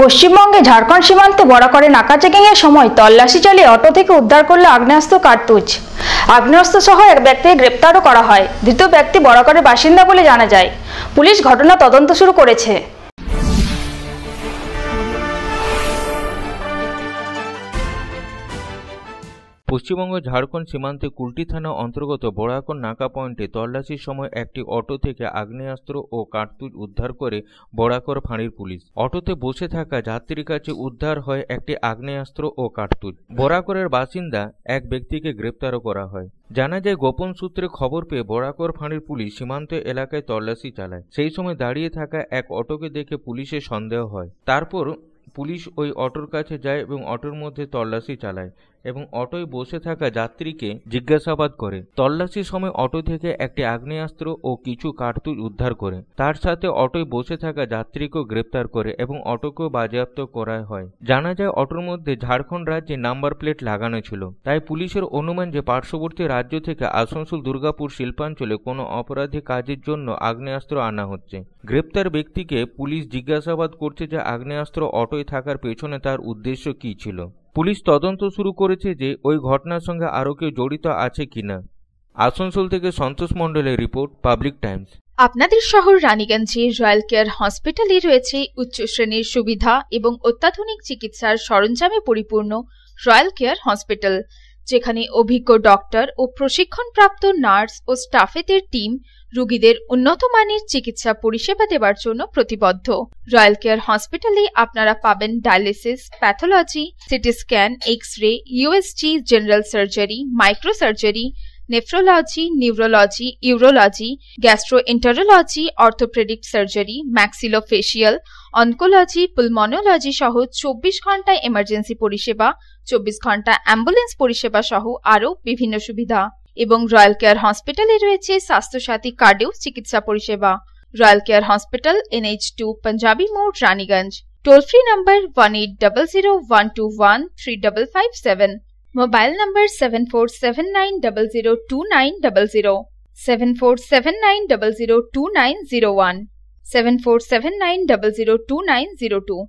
পশ্চিমবঙ্গে ঝাড়খণ্ড সীমান্তে বরাকরে নাকা চেকিং এর সময় তল্লাশি চালিয়ে অটো থেকে উদ্ধার করল আগ্নেয়াস্ত্র কার্তুজ। আগ্নেয়াস্ত্র সহ এক ব্যক্তিকে গ্রেপ্তারও করা হয়। ধৃত ব্যক্তি বরাকরের বাসিন্দা বলে জানা যায়। পুলিশ ঘটনা তদন্ত শুরু করেছে। পশ্চিমবঙ্গ ঝাড়খণ্ড সীমান্তে কুলটি থানা অন্তর্গত বরাকর নাকা পয়েন্টে তল্লাশির সময় একটি অটো থেকে আগ্নেয়াস্ত্র ও কার্তুজ উদ্ধার করে বরাকর ফাঁড়ির পুলিশ। অটোতে বসে থাকা যাত্রীর কাছে উদ্ধার হয় একটি আগ্নেয়াস্ত্র ও কার্তুজ। বরাকরের বাসিন্দা এক ব্যক্তিকে গ্রেপ্তারও করা হয়। জানা যায়, গোপন সূত্রে খবর পেয়ে বরাকর ফাঁড়ির পুলিশ সীমান্ত এলাকায় তল্লাশি চালায়। সেই সময় দাঁড়িয়ে থাকা এক অটোকে দেখে পুলিশের সন্দেহ হয়। তারপর পুলিশ ওই অটোর কাছে যায় এবং অটোর মধ্যে তল্লাশি চালায় এবং অটোয় বসে থাকা যাত্রীকে জিজ্ঞাসাবাদ করে। তল্লাশির সময় অটো থেকে একটি আগ্নেয়াস্ত্র ও কিছু কার্তুজ উদ্ধার করে। তার সাথে অটোয় বসে থাকা যাত্রীকেও গ্রেপ্তার করে এবং অটোকেও বাজেয়াপ্ত করা হয়। জানা যায়, অটোর মধ্যে ঝাড়খণ্ড রাজ্যে নাম্বার প্লেট লাগানো ছিল। তাই পুলিশের অনুমান যে পার্শ্ববর্তী রাজ্য থেকে আসানসোল দুর্গাপুর শিল্পাঞ্চলে কোনো অপরাধী কাজের জন্য আগ্নেয়াস্ত্র আনা হচ্ছে। গ্রেপ্তার ব্যক্তিকে পুলিশ জিজ্ঞাসাবাদ করছে যে আগ্নেয়াস্ত্র অটোয় থাকার পেছনে তার উদ্দেশ্য কী ছিল। পুলিশ তদন্ত শুরু করেছে যে ওই ঘটনার সঙ্গে আরও কেউ জড়িত আছে কিনা। আসানসোল থেকে সন্তোষ মণ্ডলের রিপোর্ট, পাবলিক টাইমস। আপনাদের শহর রানীগঞ্জে রয়্যাল কেয়ার হসপিটালে রয়েছে উচ্চ শ্রেণীর সুবিধা এবং অত্যাধুনিক চিকিৎসার সরঞ্জামে পরিপূর্ণ রয়্যাল কেয়ার হসপিটাল, যেখানে অভিজ্ঞ ডক্টর ও প্রশিক্ষণপ্রাপ্ত নার্স ও স্টাফেদের টিম রোগীদের উন্নত মানের চিকিৎসা পরিষেবা দেওয়ার জন্য প্রতিবদ্ধ। রয়্যাল কেয়ার হসপিটালে আপনারা পাবেন dialysis, pathology, CT scan, X ray, USG, general surgery, micro surgery, nephrology, neurology, urology, gastroenterology, orthopaedic surgery, maxillofacial, oncology, pulmonology সহ 24 ঘন্টা এমার্জেন্সি পরিষেবা, 24 ঘন্টা অ্যাম্বুলেন্স পরিষেবা সহ আরও বিভিন্ন সুবিধা। এবং রয়্যাল কেয়ার হসপিটালে রয়েছে স্বাস্থ্যসাথী কার্ডেও চিকিৎসা পরিষেবা। Royal care hospital, NH2 panjabi মোড়, Raniganj. Toll free number 180012135557। Mobile number 7479002900, 7479002901, 7479002902।